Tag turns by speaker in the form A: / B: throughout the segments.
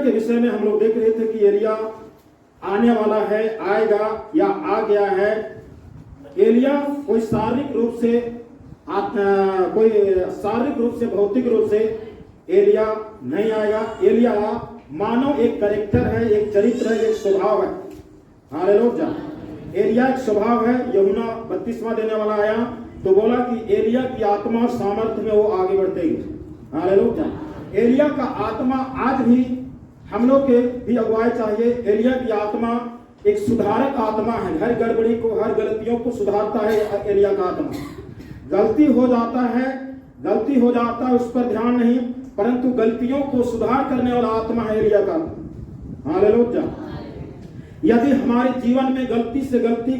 A: के विषय में हम लोग देख रहे थे कि एलिया आने वाला है, आएगा या आ गया है। एलिया कोई शारीरिक रूप से भौतिक रूप से एलिया नहीं आएगा। एलिया मानव एक कैरेक्टर है, एक चरित्र है, एक स्वभाव है। हालेलुया। एलिया एक स्वभाव है। यूहन्ना 32वां देने वाला आया तो बोला कि एलिया की आत्मा सामर्थ्य में वो आगे बढ़ते ही। हालेलुया। एलिया का आत्मा आज भी हम लोग के भी अगुवाई चाहिए। एलिया की आत्मा एक सुधारक आत्मा है। हर गड़बड़ी को, हर गलतियों को सुधारता है एलिया का आत्मा। गलती हो जाता है उस पर ध्यान नहीं, परंतु गलतियों को सुधार करने वाला आत्मा है एलिया का। हालेलुया। यदि हमारे जीवन में गलती से गलती,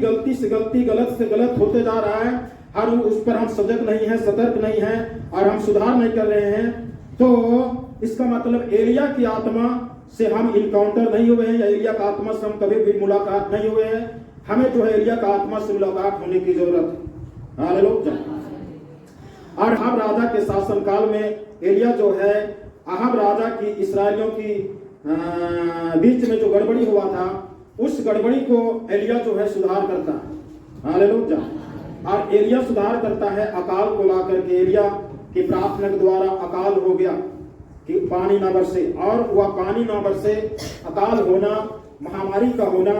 A: गलत से गलत होते जा रहा है, और उस पर हम सजग नहीं है, सतर्क नहीं है और हम सुधार नहीं कर रहे हैं, तो इसका मतलब एलिया की आत्मा से हम इनकाउंटर नहीं हुए हैं, या एलिया का आत्मा से हम कभी भी मुलाकात नहीं हुए हैं। हमें जो है एलिया का आत्मा से मुलाकात होने की जरूरत है। हालेलुया। और अहाब राजा के शासन काल में एलिया जो है, अहाब राजा की इस्राएलियों की बीच में जो गड़बड़ी हुआ था, उस गड़बड़ी को एलिया जो है सुधार करता है। हालेलुया। और एलिया सुधार करता है अकाल को ला करके। एलिया की प्रार्थना के द्वारा अकाल हो गया कि पानी न बरसे, और वह पानी न बरसे, अकाल होना, महामारी का होना,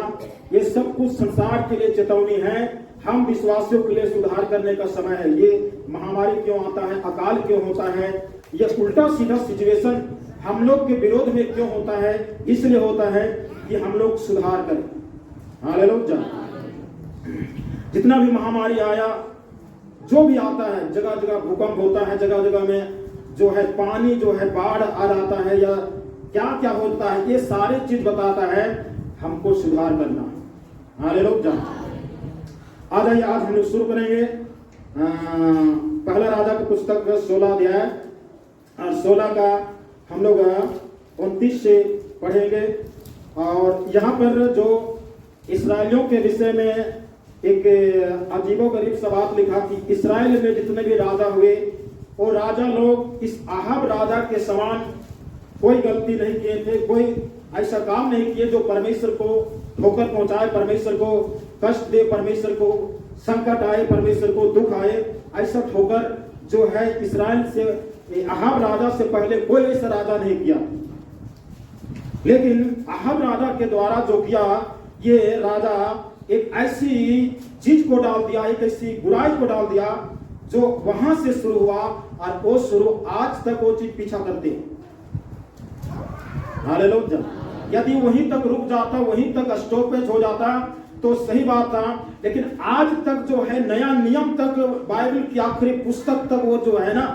A: ये सब कुछ संसार के लिए चेतावनी है। हम विश्वासियों के लिए सुधार करने का समय है। ये महामारी क्यों आता है, अकाल क्यों होता है, ये उल्टा सीधा सिचुएशन हम लोग के विरोध में क्यों होता है? इसलिए होता है कि हम लोग सुधार करें। हालेलुया। जितना भी महामारी आया, जो भी आता है, जगह जगह भूकंप होता है, जगह जगह में जो है पानी जो है बाढ़ आ जाता है, या क्या क्या होता है, ये सारे चीज बताता है हमको सुधार करना। हालेलुया। आज हम लोग शुरू करेंगे पहला राजा की पुस्तक 16 अध्याय, 16 का हम लोग 29 से पढ़ेंगे। और यहाँ पर जो इस्राएलियों के विषय में एक अजीबोगरीब सा बात लिखा कि इस्राएल में जितने भी राजा हुए, वो राजा लोग इस अहाब राजा के समान कोई गलती नहीं किए थे, कोई ऐसा काम नहीं किए जो परमेश्वर को ठोकर पहुंचाए, परमेश्वर को कष्ट दे, परमेश्वर को संकट आए, परमेश्वर को दुख आए। ऐसा ठोकर जो है इस्राएल से, अहाब राजा से पहले कोई ऐसा राजा नहीं किया। लेकिन अहाब राजा के द्वारा जो किया, ये राजा एक ऐसी चीज को डाल दिया, एक ऐसी बुराई को डाल दिया जो वहां से शुरू हुआ, और वो शुरू आज तक वो चीज पीछा करते हैं। हालेलुया। यदि वहीं तक रुक जाता, वहीं तक स्टॉपेज हो जाता तो सही बात था, लेकिन आज तक जो है नया नियम तक, बाइबल की आखिरी पुस्तक तक वो जो है ना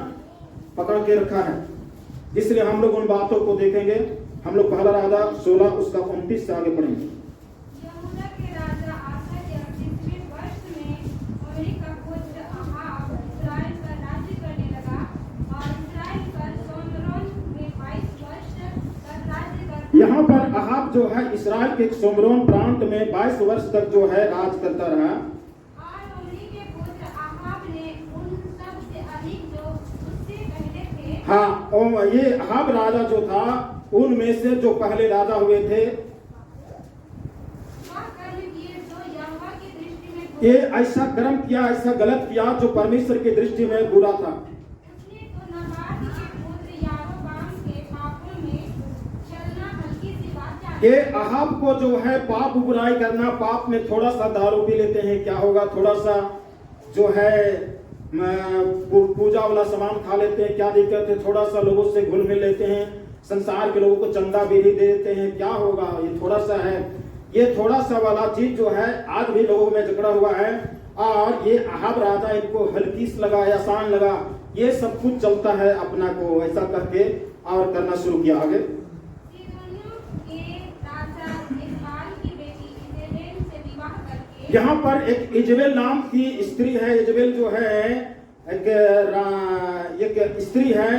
A: पकड़ के रखा है। इसलिए हम लोग उन बातों को देखेंगे। हम लोग पहला राजा 16 उसका 29 से आगे पढ़ेंगे। यहाँ पर अहाब जो है इस्राएल के सोमरोन प्रांत में 22 वर्ष तक जो है राज करता रहा। हाँ, और ये अहाब राजा जो था, उनमें से जो पहले राजा हुए थे, ये ऐसा कर्म किया, ऐसा गलत किया जो परमेश्वर की दृष्टि में बुरा था। ये अहाब को जो है पाप बुराई करना, पाप में थोड़ा सा दारू पी लेते हैं, क्या होगा, थोड़ा सा जो है पूजा वाला सामान खा लेते हैं, क्या दिक्कत है, थोड़ा सा लोगों से घुल मिल लेते हैं, संसार के लोगों को चंदा भी दे देते हैं, क्या होगा, ये थोड़ा सा है। ये थोड़ा सा वाला चीज जो है आज भी लोगों में जकड़ा हुआ है, और ये अहाब राजा इनको हल्कीस लगा, आसान लगा, ये सब कुछ चलता है अपना को ऐसा करके और करना शुरू किया। आगे यहाँ पर एक इजबेल नाम की स्त्री है। इजबेल जो है एक स्त्री है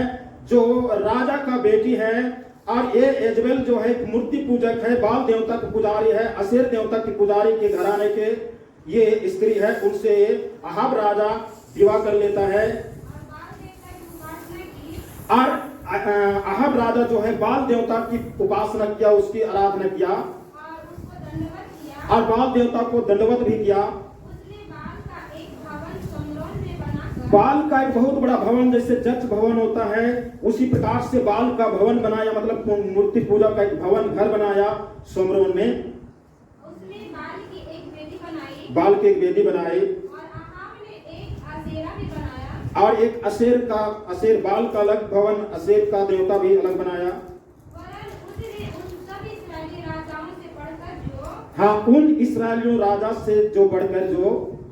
A: जो राजा का बेटी है, और ये इजबेल जो है एक मूर्ति पूजक है, बाल देवता की पुजारी है, अशेर देवता की पुजारी के घराने के ये स्त्री है। उनसे अहाब राजा विवाह कर लेता है, और अहाब अहाब राजा जो है बाल देवता की उपासना किया, उसकी आराधना किया
B: और उसको दंडवत किया।
A: और बाल देवता को दंडवत भी किया।
B: उसने बाल का एक भवन सोमरोन में बनाकर
A: बाल का एक बहुत बड़ा भवन, जैसे जज भवन होता है उसी प्रकार से बाल का भवन बनाया, मतलब मूर्ति पूजा का एक भवन घर बनाया सोमरोन में।
B: उसने बाल की एक वेदी बनाई
A: बाल की एक वेदी बनाई
B: और अहाब ने एक आसेरा भी बनाया।
A: और एक अशेर बाल का अलग भवन, अशेर का देवता भी अलग बनाया।
B: वरन उसने उन सब इस्राएली राजाओं से बढ़कर जो
A: हाँ, उन इस्राएलियों राजा से जो बढ़कर जो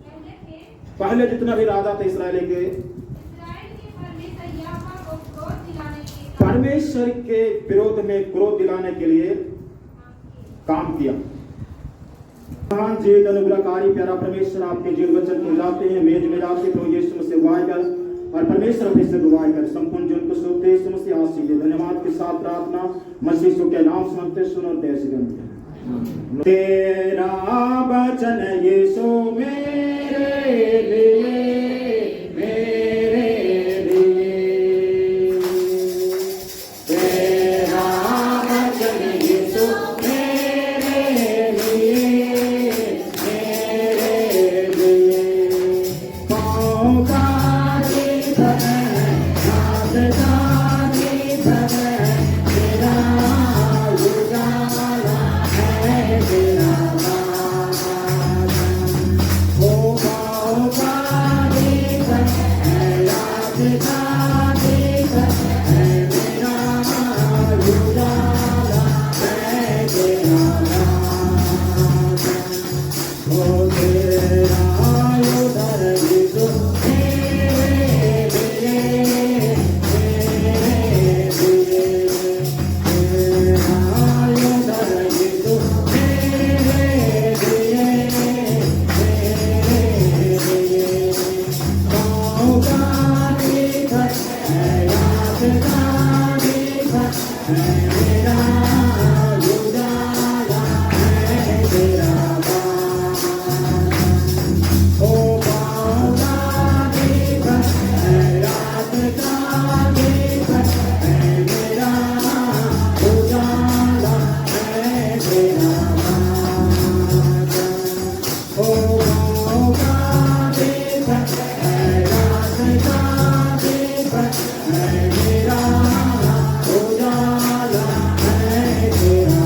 B: पहले थे,
A: पहले जितना भी राजा थे इस्राएल के,
B: इस्राएल के परमेश्वर यहोवा को क्रोध दिलाने के लिए
A: परमेश्वर के विरोध में क्रोध दिलाने के लिए काम किया। महान जीवित अनुग्रहकारी प्यारा परमेश्वर, आपके जीव वचन को जाते हैं, मेज में जाते प्रभु यीशु मसीह दुआएं कर और परमेश्वर अपने से दुआएं कर संपूर्ण जन को सुनते यीशु मसीह आशीष दे। धन्यवाद के साथ प्रार्थना मसीह के नाम सुनते सुनते ऐसे तेरा वचन यीशु मेरे लिए, मेरे लिए तेरा वचन यीशु मेरे लिए, मेरे लिए पाँव का दीपक है, हाथ का दीपक है, तेरा उजाला है, तेरा ओ पाँव का दीपक है, हाथ का दीपक है, मेरा उजाला है, तेरा ओ तेरा उदर यीशु मेरे लिए, मेरे लिए तेरा उदर यीशु मेरे लिए, मेरे लिए पाँव का दीपक है, हाथ का दीपक है, मेरा उजाला है, तेरा ओ पाँव का दीपक है, रात का दीपक है, मेरा उजाला है, तेरा ओ पाँव का दीपक है, रात का दीपक है, मेरा उजाला है, तेरा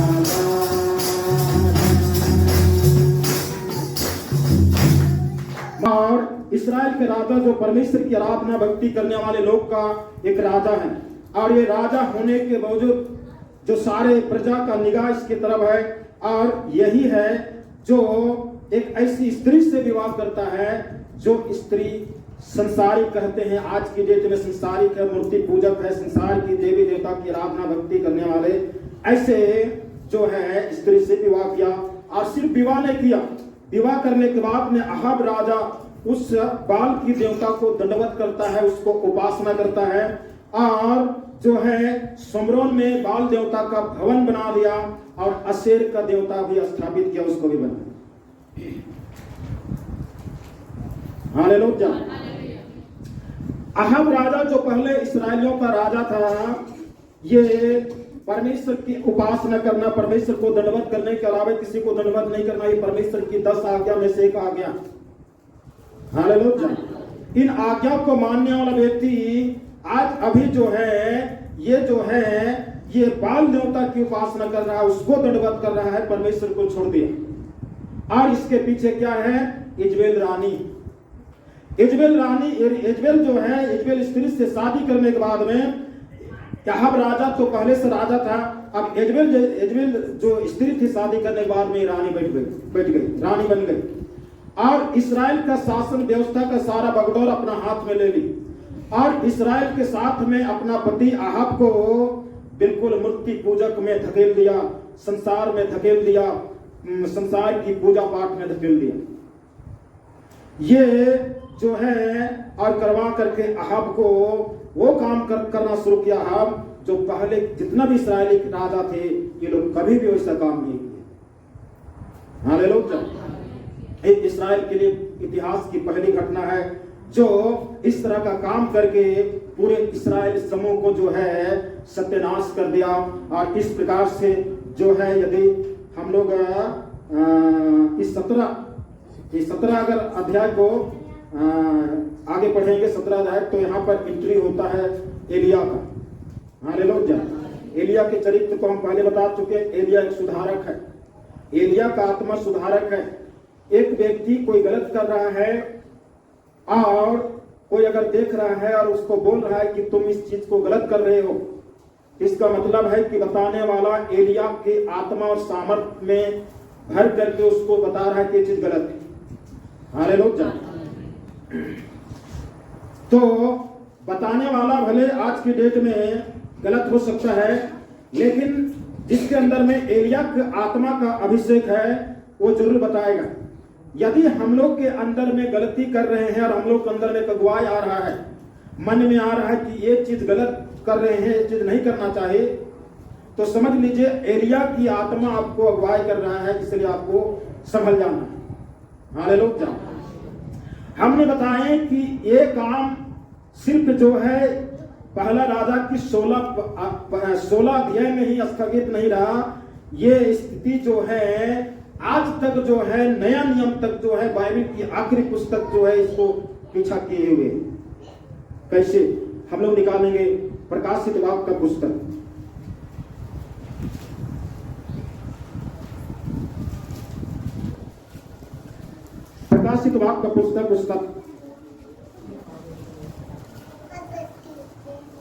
A: और इस्राएल के राजा जो परमेश्वर की आराधना भक्ति करने वाले लोग का एक राजा है, और ये राजा होने के बावजूद जो सारे प्रजा का निगाह इसकी तरफ है, और यही है जो एक ऐसी स्त्री से विवाह करता है जो स्त्री संसारिक कहते हैं। आज की डेट में संसारिक है, मूर्ति पूजक है, संसार की देवी देवता की आराधना भक्ति करने वाले ऐसे जो है स्त्री से विवाह किया। और सिर्फ विवाह नहीं किया, विवाह करने के बाद में अहाब राजा उस बाल की देवता को दंडवत करता है, उसको उपासना करता है, और जो है सोमरोन में बाल देवता का भवन बना दिया और अशेर का देवता भी स्थापित किया, उसको भी बना। हालेलुया। अहाब राजा जो पहले इस्राएलियों का राजा था, ये परमेश्वर की उपासना करना, परमेश्वर को दंडवत करने के अलावा किसी को दंडवत नहीं करना, ये परमेश्वर की 10 आज्ञा में से एक आज्ञा। हालेलुया। इन आज्ञा को मानने वाला व्यक्ति आज अभी जो है ये बाल देवता की उपासना कर रहा है, उसको दंडवत कर रहा है, परमेश्वर को छोड़ दिया। और इसके पीछे क्या है? इजबेल रानी। इजबेल जो है, इजबेल स्त्री से शादी करने के बाद में अहाब राजा तो पहले से राजा था, अब इजबेल जो स्त्री थी शादी करने के बाद में रानी बैठ गई, रानी बन गई, और इस्राएल का शासन व्यवस्था का सारा बगडोर अपना हाथ में ले ली, और इस्राएल के साथ में अपना पति अहाब को बिल्कुल मूर्ति पूजक में धकेल दिया, संसार में धकेल दिया, संसार की पूजा पाठ में धकेल दिया। ये जो है और करवा करके अहाब को वो काम करना शुरू किया। अहाब जो पहले जितना भी इस्राएली राजा थे, ये लोग कभी भी वैसा काम नहीं किए। हालेलुया। एक इस्राएल के लिए इतिहास की पहली घटना है जो इस तरह का काम करके पूरे इस्राएल समूह को जो है सत्यानाश कर दिया। और इस प्रकार से जो है यदि हम लोग इस 17 अगर अध्याय को आगे पढ़ेंगे 17 अध्याय, तो यहाँ पर एंट्री होता है एलिया का। हालेलुया। एलिया के चरित्र को हम पहले बता चुके हैं। एलिया एक सुधारक है, एलिया का आत्मा सुधारक है। एक व्यक्ति कोई गलत कर रहा है और कोई अगर देख रहा है और उसको बोल रहा है कि तुम इस चीज को गलत कर रहे हो, इसका मतलब है कि बताने वाला एलिया के आत्मा और सामर्थ में भर करके उसको बता रहा है कि ये चीज गलत है। हालेलुया। तो बताने वाला भले आज की डेट में गलत हो सकता है, लेकिन जिसके अंदर में एलिया के आत्मा का अभिषेक है वो जरूर बताएगा। यदि हम लोग के अंदर में गलती कर रहे हैं और हम लोग के अंदर में अगुवाई आ रहा है, मन में आ रहा है कि ये चीज गलत कर रहे हैं, ये चीज नहीं करना चाहिए, तो समझ लीजिए एलिया की आत्मा आपको अगुवाई कर रहा है, इसलिए आपको संभल जाना है। हालेलुया। हमने बताया कि ये काम सिर्फ जो है पहला राजा की 16 अध्याय में ही स्थगित नहीं रहा। ये स्थिति जो है आज तक जो है नया नियम तक जो है बाइबल की आखिरी पुस्तक जो है इसको पीछा किए हुए। कैसे हम लोग निकालेंगे? प्रकाशित वाक्य का पुस्तक, प्रकाशित वाक्य का पुस्तक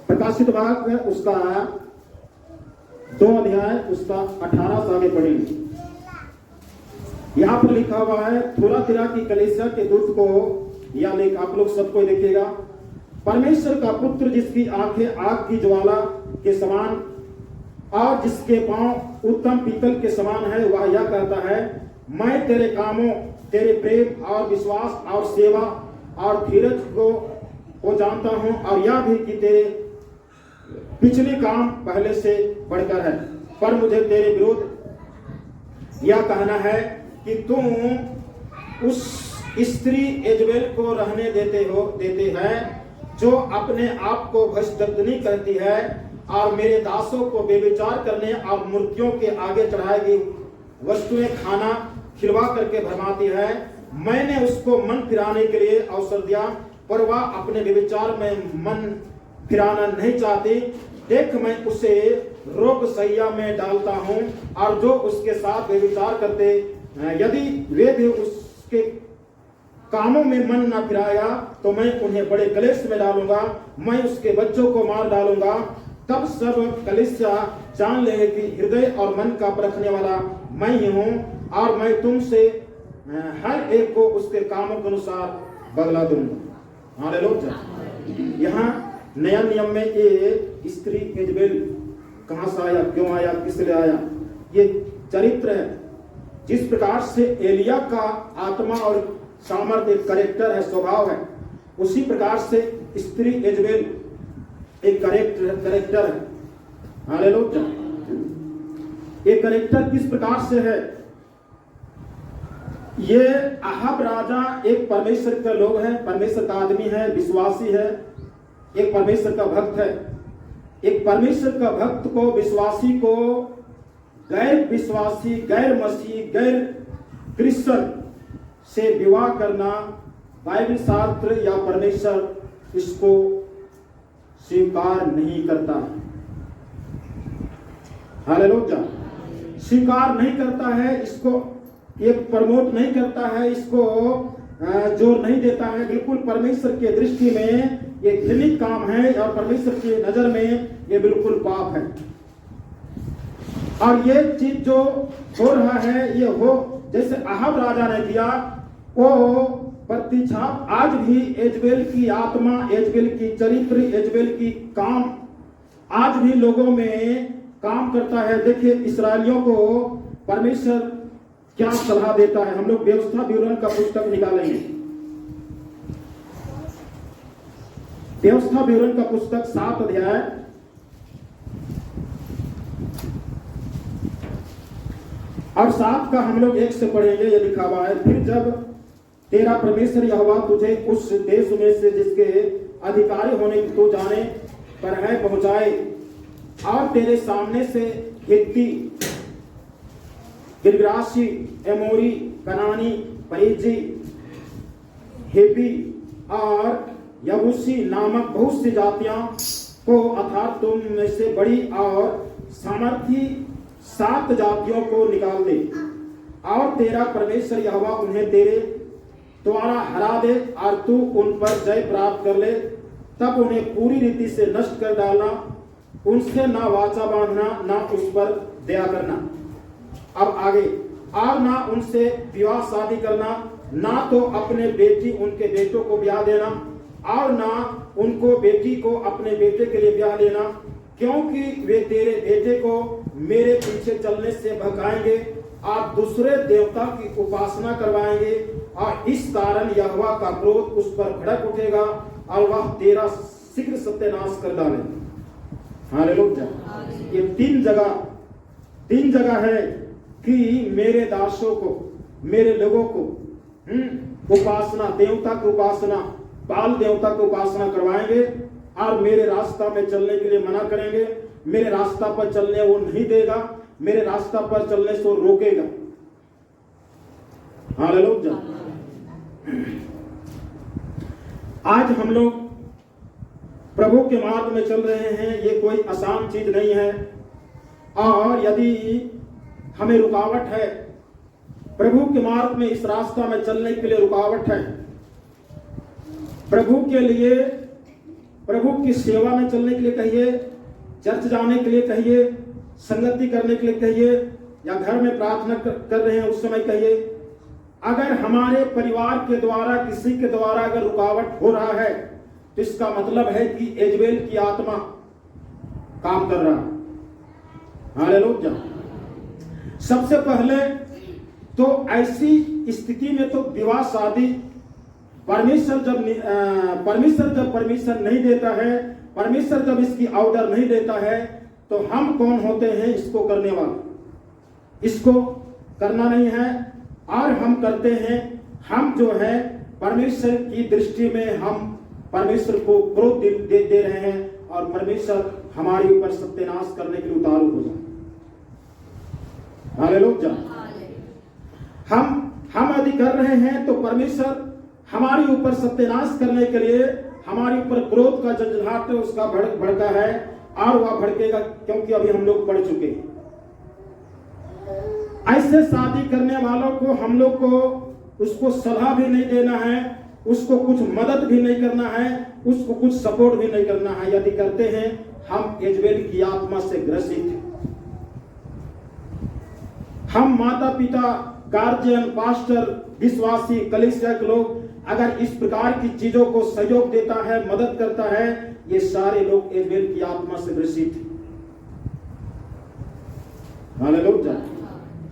A: प्रकाशित वाक्य उसका 2 अध्याय उसका 18 से आगे पढ़ेंगे। यहां पर लिखा हुआ है, थुआतीरा की कलीसिया के दूत को, या आप लोग सबको देखिएगा, परमेश्वर का पुत्र जिसकी आंखें आग की ज्वाला के समान और जिसके पांव उत्तम पीतल के समान है, वह यह कहता है, मैं तेरे कामों, तेरे प्रेम और विश्वास और सेवा और धीरज को जानता हूं, और यह भी कि तेरे पिछले काम पहले से बढ़कर है। पर मुझे तेरे विरुद्ध यह कहना है कि तुम उस स्त्री इजबेल को रहने देते हैं जो अपने आप को भविष्यद्वक्तनी कहती है और मेरे दासों को बेविचार करने और मूर्तियों के आगे चढ़ाई गई वस्तुएं खाना खिलवा करके भरमाती है। मैंने उसको मन फिराने के लिए अवसर दिया, पर वह अपने बेविचार में मन फिराना नहीं चाहती। देख, मैं उसे रोग सैया में डालता हूं, और जो उसके साथ बेविचार करते, यदि वे भी उसके कामों में मन न फिराया, तो मैं उन्हें बड़े कलेश में डालूंगा, मैं उसके बच्चों को मार डालूंगा। तब सब कलीसिया जान लेंगे कि हृदय और मन का परखने वाला मैं ही हूं, और मैं तुमसे हर एक को उसके कामों के अनुसार बदला दूंगा। हालेलुया। यहाँ नया नियम में ये स्त्री इजबेल कहां से आया, क्यों आया, किस लिए आया, ये चरित्र है। जिस प्रकार से एलिया का आत्मा और सामर्थ्य एक करेक्टर है, स्वभाव है, उसी प्रकार से स्त्री इजबेल एक करेक्टर है। हालेलुया। ये करेक्टर किस प्रकार से है? ये अहाब राजा एक परमेश्वर का लोग है, परमेश्वर का आदमी है, विश्वासी है, एक परमेश्वर का भक्त है। एक परमेश्वर का भक्त को, विश्वासी को गैर विश्वासी, गैर मसीह, गैर क्रिश्चियन से विवाह करना बाइबल शास्त्र या परमेश्वर इसको स्वीकार नहीं करता। हालेलुया। स्वीकार नहीं करता है, इसको ये प्रमोट नहीं करता है, इसको जोर नहीं देता है। बिल्कुल परमेश्वर के दृष्टि में ये घृणित काम है और परमेश्वर की नजर में ये बिल्कुल पाप है। और ये चीज जो हो रहा है, ये हो जैसे अहाब राजा ने किया, वो प्रतिछाप आज भी इजबेल की आत्मा, इजबेल की चरित्र, इजबेल की काम आज भी लोगों में काम करता है। देखिए इस्राएलियों को परमेश्वर क्या सलाह देता है। हम लोग व्यवस्था विवरण का पुस्तक निकालेंगे। व्यवस्था विवरण का पुस्तक 7 अध्याय और 7 का हम लोग 1 से पढ़ेंगे। ये लिखा हुआ है, फिर जब तेरा परमेश्वर यहोवा तुझे उस देश में से जिसके अधिकारी होने की तो जाने पर है पहुंचाए, और तेरे सामने से हित्ती, गिर्गाशी, एमोरी, कनानी, परिजी, हिब्बी और यबूसी नामक बहुत सी जातियां को अर्थात तुम में से बड़ी और सामर्थी 7 जातियों को निकाल दे, और तेरा परमेश्वर यहोवा उन्हें तेरे द्वारा हरा दे और तू उन पर जय प्राप्त कर ले। तब उन्हें पूरी रीति से नष्ट कर डालना, उनसे ना वाचा बांधना, ना उस पर दया करना। अब आगे, और ना उनसे विवाह शादी करना, ना तो अपने बेटी उनके बेटों को ब्याह देना, और ना उनको बेटी को अपने बेटे के लिए ब्याह लेना, क्योंकि वे तेरे बेटे को मेरे पीछे चलने से भगाएंगे और दूसरे देवता की उपासना करवाएंगे, और इस कारण यहोवा का क्रोध उस पर भड़क उठेगा और वह तेरा शीघ्र सत्यानाश कर डालेगा। हालेलुया। ये तीन जगह है कि मेरे दासों को, मेरे लोगों को उपासना, देवता की उपासना, बाल देवता की उपासना करवाएंगे और मेरे रास्ता में चलने के लिए मना करेंगे। मेरे रास्ता पर चलने वो नहीं देगा, मेरे रास्ता पर चलने से वो रोकेगा। हालेलुया। आज हम लोग प्रभु के मार्ग में चल रहे हैं, ये कोई आसान चीज नहीं है, और यदि हमें रुकावट है प्रभु के मार्ग में, इस रास्ता में चलने के लिए रुकावट है, प्रभु के लिए, प्रभु की सेवा में चलने के लिए कहिए, चर्च जाने के लिए कहिए, संगति करने के लिए कहिए, या घर में प्रार्थना कर रहे हैं उस समय कहिए, अगर हमारे परिवार के द्वारा, किसी के द्वारा अगर रुकावट हो रहा है तो इसका मतलब है कि यजेबेल की आत्मा काम कर रहा है। हालेलुया। सबसे पहले तो ऐसी स्थिति में तो विवाह शादी परमेश्वर जब परमिशन नहीं देता है, परमेश्वर जब इसकी ऑर्डर नहीं देता है, तो हम कौन होते हैं इसको करने वाले? इसको करना नहीं है और हम करते हैं। हम जो है परमेश्वर की दृष्टि में हम परमेश्वर को क्रोध दे रहे हैं, और परमेश्वर हमारे ऊपर सत्यानाश करने के लिए उतारू हो जाए। हालेलुया। हम यदि कर रहे हैं तो परमेश्वर हमारे ऊपर सत्यानाश करने के लिए, हमारे ऊपर क्रोध का जंजलाहट उसका भड़का है, और वह भड़केगा, क्योंकि अभी हम लोग पढ़ चुके। ऐसे शादी करने वालों को हम लोग को उसको सलाह भी नहीं देना है, उसको कुछ मदद भी नहीं करना है, उसको कुछ सपोर्ट भी नहीं करना है। यदि करते हैं हम यजेबेल की आत्मा से ग्रसित हैं। हम माता पिता, गार्जियन, पास्टर, विश्वासी, कलीसिया के लोग अगर इस प्रकार की चीजों को सहयोग देता है, मदद करता है, ये सारे लोग यजेबेल की आत्मा से ग्रसित हैं। हालेलुया।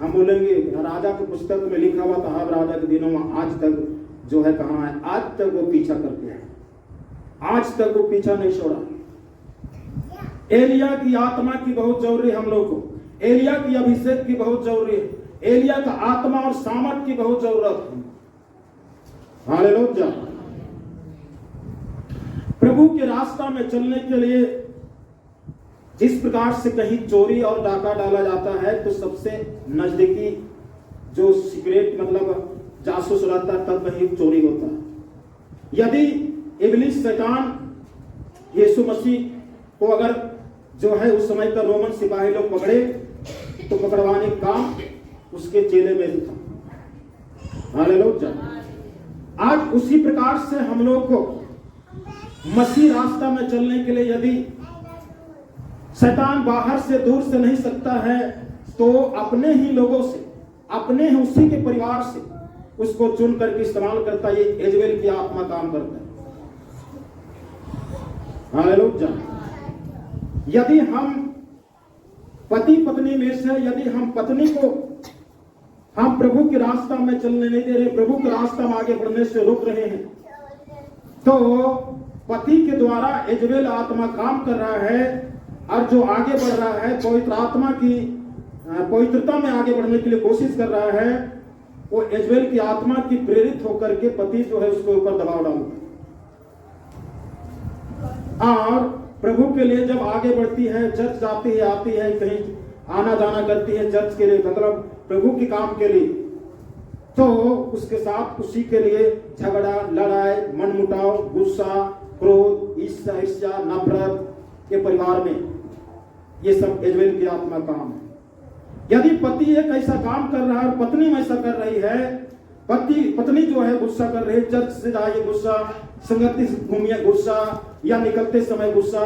A: हम बोलेंगे राजा की पुस्तक में लिखा हुआ था, राजा के दिनों में आज तक जो है कहां है? आज तक वो पीछा करते हैं, आज तक वो पीछा नहीं छोड़ा। एलिया की आत्मा की बहुत जरूरी है हम लोग को, एलिया की अभिषेक की बहुत जरूरी है, एलिया का आत्मा और सामर्थ की बहुत जरूरत है। हालेलुया। प्रभु के रास्ता में चलने के लिए जिस प्रकार से कहीं चोरी और डाका डाला जाता है, तो सबसे नजदीकी जो सीक्रेट मतलब जासूस रहता है, तब कहीं चोरी होता है। यदि इब्लिस शैतान यीशु मसीह को अगर जो है उस समय का रोमन सिपाही लोग पकड़े, तो पकड़वाने का काम उसके चेले में था। हालेलुया। आज उसी प्रकार से हम लोग को मसीह रास्ता में चलने के लिए यदि शैतान बाहर से, दूर से नहीं सकता है, तो अपने ही लोगों से, अपने ही उसी के परिवार से उसको चुन करके इस्तेमाल करता है। ये यजेबेल की आत्मा काम करता है। हालेलुया। यदि हम पति पत्नी में से, यदि हम पत्नी को हम प्रभु के रास्ता में चलने नहीं दे रहे, प्रभु के रास्ता में आगे बढ़ने से रोक रहे हैं, तो पति के द्वारा यजेबेल आत्मा काम कर रहा है, और जो आगे बढ़ रहा है, पवित्र आत्मा की पवित्रता में आगे बढ़ने के लिए कोशिश कर रहा है, वो यजेबेल की आत्मा की प्रेरित होकर के पति जो है उसके ऊपर दबाव डालता है। और प्रभु के लिए जब आगे बढ़ती है, चर्च जाती है, आती है, कहीं आना जाना करती है चर्च के लिए, मतलब प्रभु के काम के लिए, तो उसके साथ उसी के लिए झगड़ा, लड़ाई, मनमुटाव, गुस्सा, क्रोध, ईर्ष्या, नफरत ये परिवार में, ये सब यजबेल की आत्मा काम है। यदि पति एक ऐसा काम कर रहा है और पत्नी ऐसा कर रही है, पत्नी जो है गुस्सा कर रही है, चर्च से जाइए गुस्सा, संगति से घूमिए गुस्सा, या निकलते समय गुस्सा,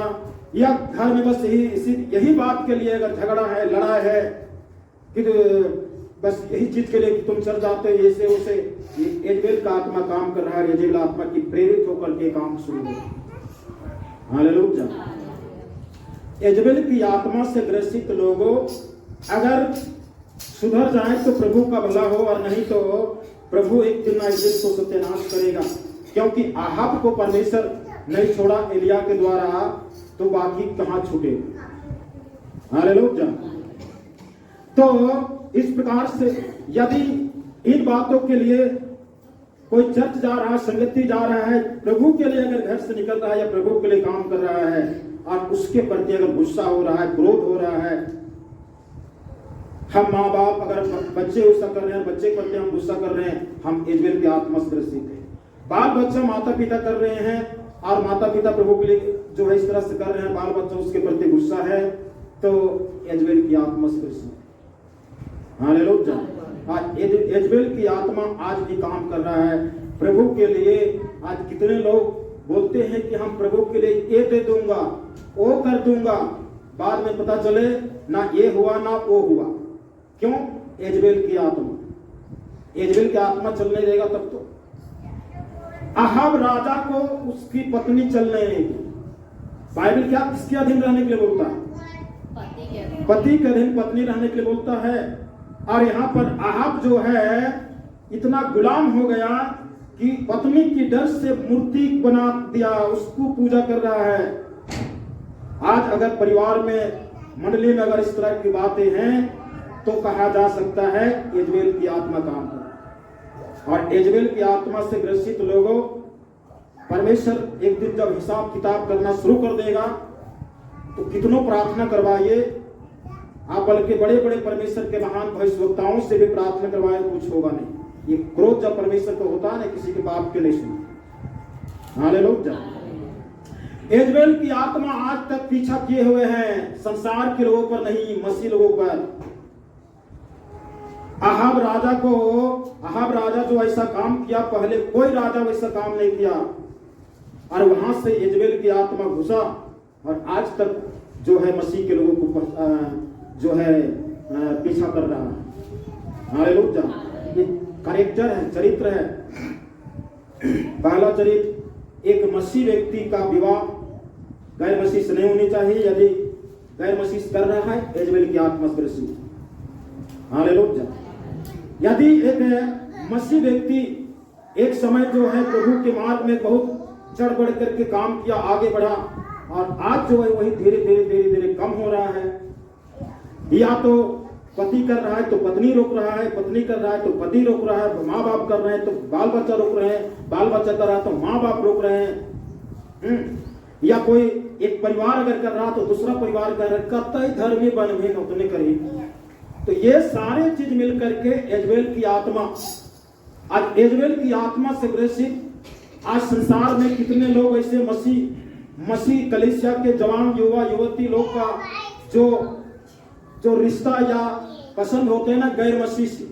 A: या घर में बस यही बात के लिए अगर झगड़ा है, लड़ाई है कि बस यही चीज के लिए कि तुम चल जाते हो ऐसे उसे, यजबेल का आत्मा काम कर रहा है। यजबेल आत्मा की प्रेरित होकर के काम शुरू हो। हालेलुया। यजबेल की आत्मा से ग्रसित लोगों अगर सुधर जाए तो प्रभु का भला हो, और नहीं तो प्रभु एक दिन यजबेल को सत्यानाश करेगा। क्योंकि आहाब को परमेश्वर नहीं छोड़ा एलिया के द्वारा, तो बाकी कहां छूटे। हालेलुया। तो इस प्रकार से यदि इन बातों के लिए कोई चर्च जा रहा है, संगति जा रहा है, प्रभु के लिए अगर घर से निकल रहा है या प्रभु के लिए काम कर रहा है, और उसके प्रति अगर गुस्सा हो रहा है, क्रोध हो रहा है, हम माँ बाप अगर बच्चे गुस्सा कर रहे हैं, बच्चे प्रति हम गुस्सा कर रहे हैं, हम यजबेल के आत्मा से ग्रसित हैं। बाल बच्चा माता पिता कर रहे हैं और माता पिता प्रभु के लिए जो है इस तरह से कर रहे हैं, बाल बच्चा उसके प्रति गुस्सा है, तो यजबेल की आत्मा से ग्रसित है। हालेलुया। यजबेल की आत्मा आज भी काम कर रहा है प्रभु के लिए। आज कितने लोग बोलते हैं कि हम प्रभु के लिए ये दे दूंगा, वो कर दूंगा, बाद में पता चले ना ये हुआ ना वो हुआ। क्यों? यजबेल की आत्मा। यजबेल की आत्मा चलने देगा तब तो। अहाब राजा को उसकी पत्नी चलने नहीं दी। बाइबल क्या किसके अधीन रहने के लिए बोलता है? पति के अधीन पत्नी रहने के लिए बोलता है। और यहाँ पर अहाब जो है इतना गुलाम हो गया कि पत्नी की डर से मूर्ति बना दिया, उसको पूजा कर रहा है। आज अगर परिवार में, मंडली में अगर इस तरह की बातें हैं तो कहा जा सकता है यजबेल की आत्मा काम कर। और यजबेल की आत्मा से ग्रसित लोगों, परमेश्वर एक दिन जब हिसाब किताब करना शुरू कर देगा तो कितनों प्रार्थना करवाइए आप, बल्कि बड़े बड़े परमेश्वर के महान भविष्यवक्ताओं से भी प्रार्थना करवाए, कुछ होगा नहीं। ये क्रोध जब परमेश्वर को होता है ना, किसी के बाप के नहीं सुना। हालेलुया। यजबेल की आत्मा आज तक पीछा किए हुए हैं, संसार के लोगों पर नहीं, मसीह लोगों पर। अहाब राजा जो ऐसा काम किया, पहले कोई राजा वैसा काम नहीं किया, और वहां से यजबेल की आत्मा घुसा और आज तक जो है मसीह के लोगों को जो है पीछा कर रहा है। हालेलुया। ये कैरेक्टर है, चरित्र है। पहला चरित्र, एक मसीह व्यक्ति का विवाह गैर मसीह से नहीं होनी चाहिए। यदि गैर मसीह कर रहा है, यजबेल की आत्मा से ग्रसित। हालेलुया। यदि एक मसीह व्यक्ति एक समय जो है प्रभु के मार्ग में बहुत चढ़ बढ़ करके काम किया, आगे बढ़ा, और आज जो है वही धीरे धीरे कम हो रहा है। या तो पति कर रहा है तो पत्नी रोक रहा है, पत्नी कर रहा है तो पति रोक रहा है, माँ बाप कर रहे हैं तो बाल बच्चा रोक रहे हैं, बाल बच्चा कर रहा है तो माँ बाप रोक रहे हैं। या कोई एक परिवार अगर कर रहा तो दूसरा परिवार कर रहा है, कतई धर्मी बनवे नौतने करी। तो ये सारे चीज मिल करके यजबेल की आत्मा, आज यजबेल की आत्मा से ग्रसित आज संसार में कितने लोग ऐसे मसीह कलीसिया के जवान युवा युवती लोग का जो रिश्ता या पसंद होते हैं ना गैर मसीह से।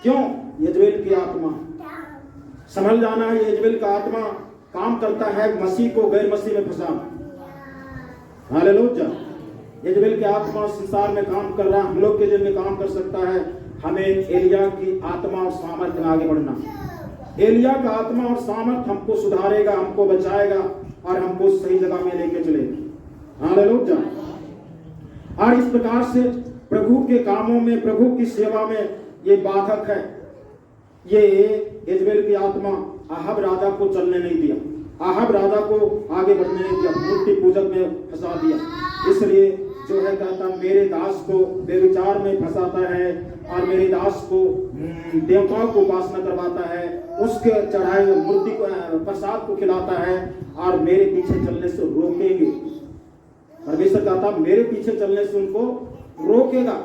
A: क्यों? यजबेल की आत्मा। समझ जाना है, यजबेल का आत्मा काम करता है मसीह को गैर मसीह में फंसाना। हालेलुया। यजबेल की आत्मा संसार में काम कर रहा, हम लोग के जीवन में काम कर सकता है। हमें एलिया की आत्मा और सामर्थ्य में आगे बढ़ना। एलिया का आत्मा और सामर्थ्य हमको सुधारेगा, हमको बचाएगा और हमको सही जगह में लेके चलेगा। हालेलुया। और इस प्रकार से प्रभु के कामों में, प्रभु की सेवा में ये बाधक है। ये यजबेल की आत्मा अहाब राजा को चलने नहीं दिया, अहाब राजा को आगे बढ़ने नहीं दिया, मूर्ति पूजक में फंसा दिया। इसलिए जो है कहता मेरे दास को बेविचार में फंसाता है और मेरे दास को देवताओं को उपासना करवाता है, उसके चढ़ाए हुए मूर्ति को प्रसाद को खिलाता है और मेरे पीछे चलने से रोकेंगे। परमेश्वर कहता मेरे पीछे चलने से उनको रोकेगा।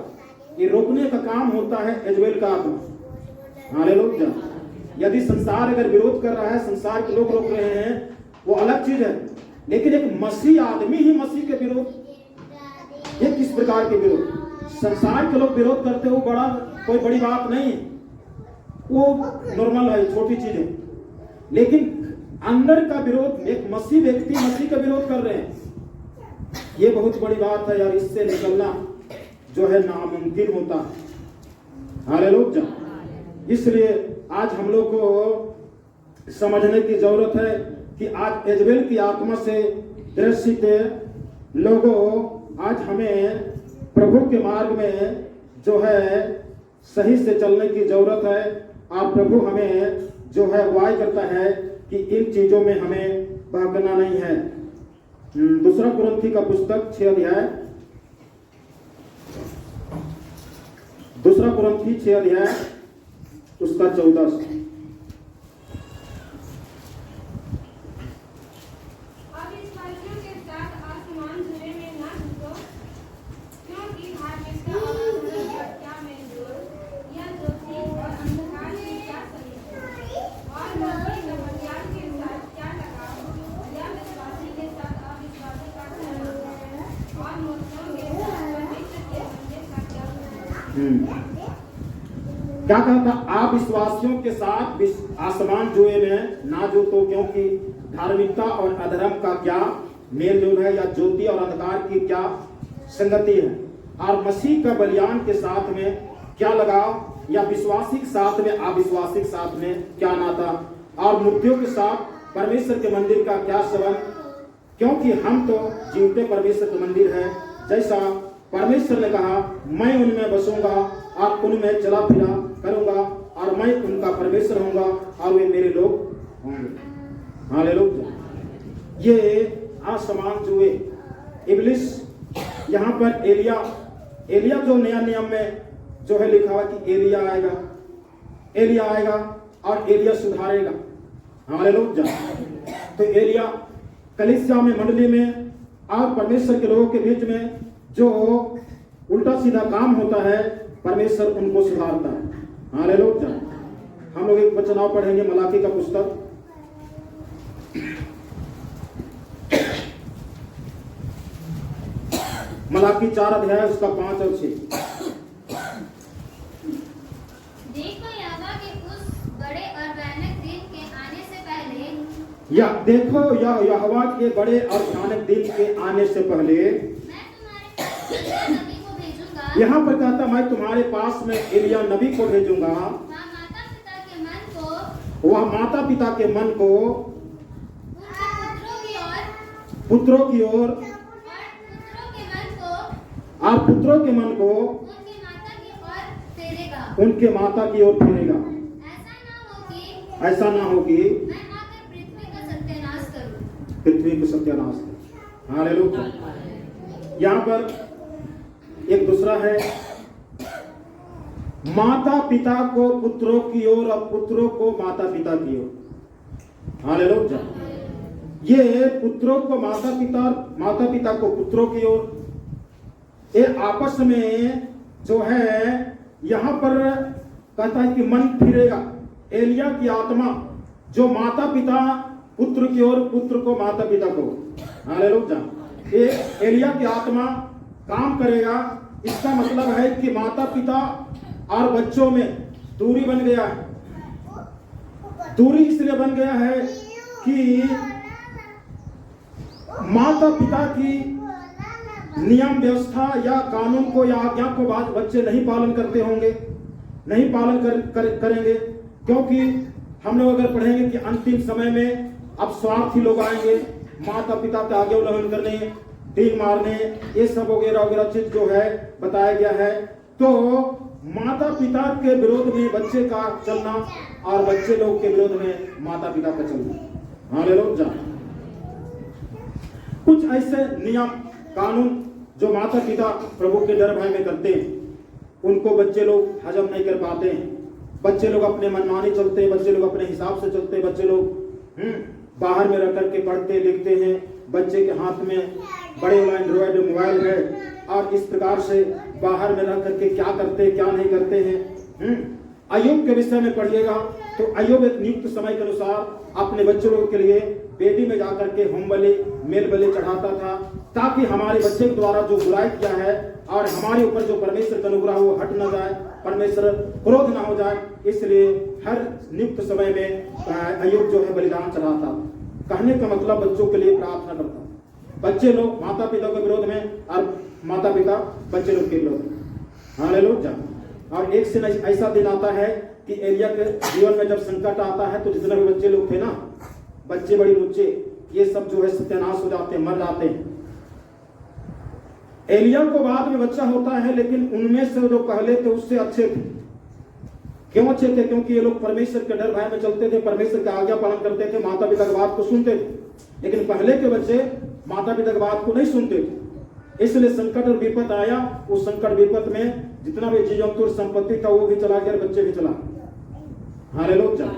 A: ये रोकने का काम होता है यजबेल का आत्मा। हालेलुया। यदि संसार अगर विरोध कर रहा है, संसार के लोग रोक रहे हैं, वो अलग चीज है, लेकिन एक मसीह आदमी ही मसीह के विरोध, ये किस प्रकार के विरोध? संसार के लोग विरोध करते हो बड़ा कोई बड़ी बात नहीं है, वो नॉर्मल है, छोटी चीज है, लेकिन अंदर का विरोध एक मसीह व्यक्ति मसीह का विरोध कर रहे हैं, ये बहुत बड़ी बात है यार। इससे निकलना जो है नामुमकिन होता है। हालेलुया। इसलिए आज हम लोग को समझने की जरूरत है कि आज यजबेल की आत्मा से ग्रसित लोगों, आज हमें प्रभु के मार्ग में जो है सही से चलने की जरूरत है। और प्रभु हमें जो है अगुवाई करता है कि इन चीजों में हमें बहकना नहीं है। दूसरा कुरिन्थी का पुस्तक 6 अध्याय, दूसरा कुरिन्थी 6 अध्याय उसका 14। क्या कहा था? आप विश्वासियों के साथ आसमान जुए में ना जोतो, क्योंकि धार्मिकता और अधर्म का क्या मेल जोल है, या ज्योति और अंधकार की क्या संगति है, और मसीह का बलिदान के साथ में क्या लगाव, या विश्वासी के साथ में अविश्वासी के साथ में क्या नाता, और मूर्तियों के साथ परमेश्वर के मंदिर का क्या संबंध, क्योंकि हम तो जीवते परमेश्वर के मंदिर है। जैसा परमेश्वर ने कहा मैं उनमें बसूंगा और उनमें चला फिरा करूंगा और मैं उनका परमेश्वर होऊंगा और वे मेरे लोग होंगे। हालेलुया। ये आसमान जुए, इब्लिस, यहाँ पर एलिया जो नया नियम में जो है लिखा हुआ कि एलिया आएगा और एलिया सुधारेगा। हालेलुया। तो एलिया कलीसिया में, मंडली में और परमेश्वर के लोगों के बीच में जो उल्टा सीधा काम होता है, परमेश्वर उनको सुधारता है। हालेलुया। हम लोग एक वचन और पढ़ेंगे, मलाकी का पुस्तक, मलाकी 4 अध्याय उसका 5 और 6।
B: देखो यहोवा के उस बड़े और भयानक दिन के आने से पहले,
A: या देखो यहोवा के बड़े और भयानक दिन के आने से पहले
B: नबी को भेजूंगा।
A: यहाँ पर कहता मैं तुम्हारे पास में एलिया नबी को भेजूंगा। वह माता पिता के मन को पुत्रों की ओर और पुत्रों के मन को उनके माता की ओर फेरेगा। ऐसा ना हो कि पृथ्वी को सत्यानाश करूं। हालेलुया। यहाँ पर एक दूसरा है, माता पिता को पुत्रों की ओर और पुत्रों को माता पिता की ओर। हालेलुया। ये पुत्रों को माता पिता को पुत्रों की ओर, ये आपस में जो है यहाँ पर कहता है कि मन फिरेगा। एलिया की आत्मा जो माता पिता पुत्र की ओर, पुत्र को माता पिता को। हालेलुया। ये एलिया की आत्मा काम करेगा। इसका मतलब है कि माता पिता और बच्चों में दूरी बन गया है। दूरी इसलिए बन गया है कि माता पिता की नियम व्यवस्था या कानून को या आज्ञा को बच्चे नहीं पालन करते होंगे, नहीं पालन करेंगे, क्योंकि हम लोग अगर पढ़ेंगे कि अंतिम समय में अब स्वार्थी लोग आएंगे, माता पिता का आज्ञा उल्लंघन करने, डींग मारने, ये सब वगैरह वगैरह चीज जो है बताया गया है। तो माता पिता के विरोध में बच्चे का चलना और बच्चे लोग के विरोध में माता पिता का चलना। हालेलुया। कुछ ऐसे नियम कानून जो माता पिता प्रभु के डर भय में करते हैं उनको बच्चे लोग हजम नहीं कर पाते हैं। बच्चे लोग अपने मनमानी चलते हैं, बच्चे लोग अपने हिसाब से चलते हैं, बच्चे लोग बाहर में रह करके पढ़ते लिखते हैं। बच्चे के हाथ में बड़े वाला एंड्रॉयड मोबाइल है और इस प्रकार से बाहर में रह करके क्या करते क्या नहीं करते हैं। अय्यूब के विषय में पढ़िएगा तो अय्यूब एक नियुक्त समय के अनुसार अपने बच्चों लोगों के लिए वेदी में जाकर के होम बलि मेल बलि चढ़ाता था, ताकि हमारे बच्चे के द्वारा जो बुराई किया है और हमारे ऊपर जो परमेश्वर का अनुग्रह वो हट न जाए, परमेश्वर क्रोध न हो जाए, इसलिए हर नियुक्त समय में अय्यूब जो है बलिदान चढ़ाता। कहने का मतलब बच्चों के लिए प्रार्थना करता। बच्चे लोग माता पिता के विरोध में और माता पिता बच्चे लोग के विरोध में। हालेलुया। और एक से ऐसा दिन आता है कि एलिया के जीवन में जब संकट आता है तो जितने भी बच्चे लोग थे ना, बच्चे बड़ी बच्चे, ये सब जो है सत्यानाश हो जाते हैं, मर जाते हैं। एलिया को बाद में बच्चा होता है, लेकिन उनमें से जो पहले थे उससे अच्छे थे। क्यों अच्छे थे? क्योंकि ये लोग परमेश्वर के डर भय में चलते थे, परमेश्वर का आज्ञा पालन करते थे, माता पिता की बात को सुनते थे। लेकिन पहले के बच्चे माता पिता की बात को नहीं सुनते थे, इसलिए संकट और विपत आया। उस संकट विपत में जितना भी चीजों की संपत्ति था वो भी चला गया, बच्चे भी चला। हालेलुया।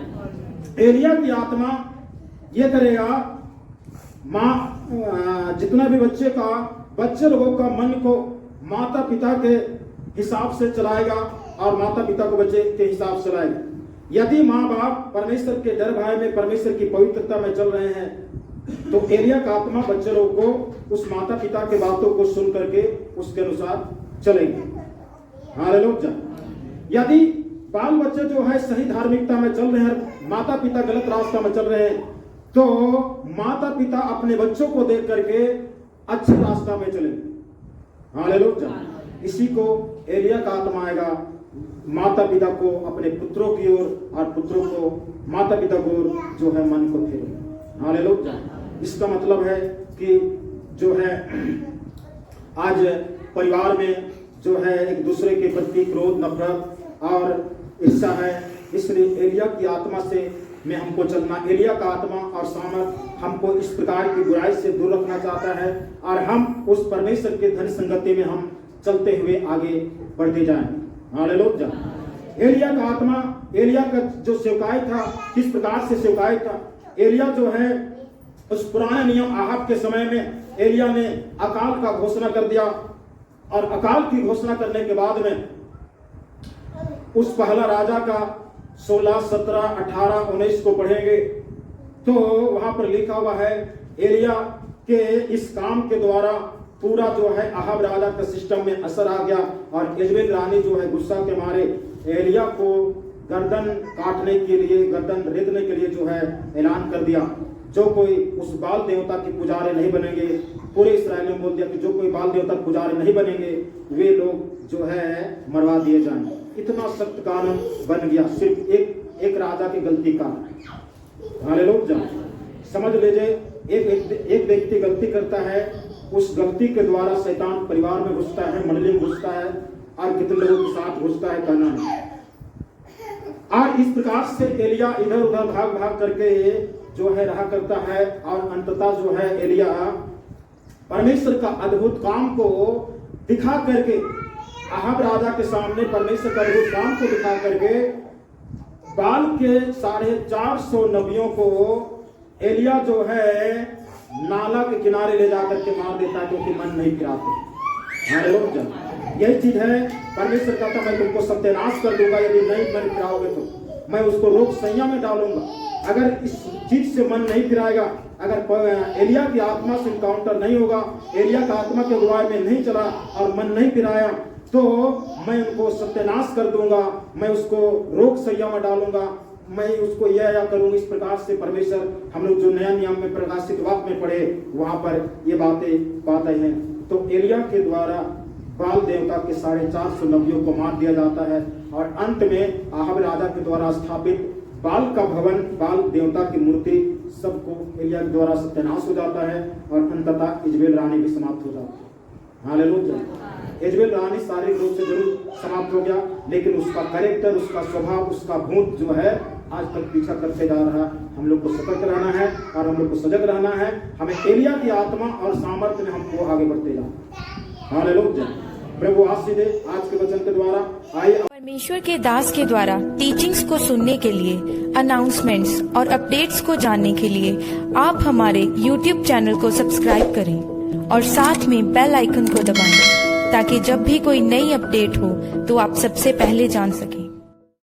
A: एलिया की आत्मा ये करेगा, जितना भी बच्चे लोगों का मन को माता पिता के हिसाब से चलाएगा और माता पिता को बच्चे के हिसाब से चलाएगा। यदि माँ बाप परमेश्वर के डर भय में, परमेश्वर की पवित्रता में चल रहे हैं, तो एलिया का आत्मा बच्चे लोगों को उस माता पिता के बातों को सुन करके उसके अनुसार चलेंगे। हालेलुया। यदि बाल बच्चे जो है सही धार्मिकता में चल रहे हैं, माता पिता गलत रास्ता में चल रहे हैं, तो माता पिता अपने बच्चों को देख करके अच्छे रास्ता में चलेंगे। हालेलुया। इसी को एलिया का आत्मा आएगा, माता पिता को अपने पुत्रों की ओर और पुत्रों को माता पिता की ओर जो है मन को फेरेगा। हालेलुया। इसका मतलब है कि जो है आज परिवार में जो है एक दूसरे के प्रति क्रोध, नफरत और ईर्ष्या है, इसलिए एलिया की आत्मा से में हमको चलना। एलिया का आत्मा और सामर्थ हमको इस प्रकार की बुराई से दूर रखना चाहता है और हम उस परमेश्वर के धन संगति में हम चलते हुए आगे बढ़ते जाएं। हालेलुया। एलिया का आत्मा, एलिया का जो सेवकाई था, किस प्रकार से सेवकाई था? एलिया जो है उस पुराने नियम आहाब के समय में एलिया ने अकाल का घोषणा कर दिया, और अकाल की घोषणा करने के बाद में उस पहला राजा का 16, 17, 18, 19 को पढ़ेंगे तो वहां पर लिखा हुआ है एलिया के इस काम के द्वारा पूरा जो है अहाब राजा का सिस्टम में असर आ गया, और इजबेल रानी जो है गुस्सा के मारे एलिया को गर्दन काटने के लिए, गर्दन रेतने के लिए जो है ऐलान कर दिया। जो कोई उस बाल देवता के पुजारी नहीं बनेंगे, पूरे इस्राएल में बोल दिया कि जो कोई बाल देवता पुजारी नहीं बनेंगे वे लोग जो है मरवा दिए जाएंगे। इतना सख्त कानून बन गया सिर्फ एक राजा की गलती का। हालेलुया। समझ लीजिए, एक व्यक्ति गलती करता है, उस गलती के द्वारा शैतान परिवार में घुसता है, मंडली में घुसता है और कितने लोगों के साथ घुसता है कहना है। और इस प्रकार से एलिया इधर उधर भाग भाग करके जो है रहा करता है, और अंततः जो है एलिया परमेश्वर का अद्भुत काम को दिखा करके अहाब राजा के सामने परमेश्वर का अद्भुत काम को दिखा करके बाल के 450 नबियों को एलिया जो है नाला के किनारे ले जाकर के मार देता है, क्योंकि मन नहीं फिराते। हालेलुया। यही चीज है, परमेश्वर कहता मैं तुमको सत्यानाश कर दूंगा, यदि नहीं मन फिराओगे तो मैं उसको रोक संयम में डालूंगा। अगर इस चीज से मन नहीं फिराएगा, अगर एलिया की आत्मा से इनकाउंटर नहीं होगा, एलिया का आत्मा के अगुवाई में नहीं चला और मन नहीं फिराया, तो मैं उनको सत्यानाश कर दूंगा, मैं उसको रोक संयम में डालूंगा, मैं उसको यह करूंगा। इस प्रकार से परमेश्वर, हम लोग जो नया नियम में प्रकाशित वाक्य में पढ़े वहां पर ये बातें हैं। तो एलिया के द्वारा बाल देवता के 450 नबियों को मार दिया जाता है, और अंत में अहाब राजा के द्वारा स्थापित बाल का भवन, बाल देवता की मूर्ति सबको एलिया के द्वारा सत्यानाश हो जाता है, और अंततः इजबेल रानी भी समाप्त हो जाती है। हालेलुया। इजबेल रानी शारीरिक रूप से जरूर समाप्त हो गया, लेकिन उसका कैरेक्टर, उसका स्वभाव, उसका भूत जो है आज तक पीछा करते जा रहा। हम लोग को सतर्क रहना है और हम लोग को सजग रहना है। हमें एलिया की आत्मा और सामर्थ्य में हमको आगे बढ़ते जाना। हालेलुया। प्रभु आशीष दे आज के वचन के द्वारा। आइए
C: परमेश्वर के दास के द्वारा टीचिंग्स को सुनने के लिए, अनाउंसमेंट्स और अपडेट्स को जानने के लिए आप हमारे YouTube चैनल को सब्सक्राइब करें और साथ में बेल आइकन को दबाएं ताकि जब भी कोई नई अपडेट हो तो आप सबसे पहले जान सकें।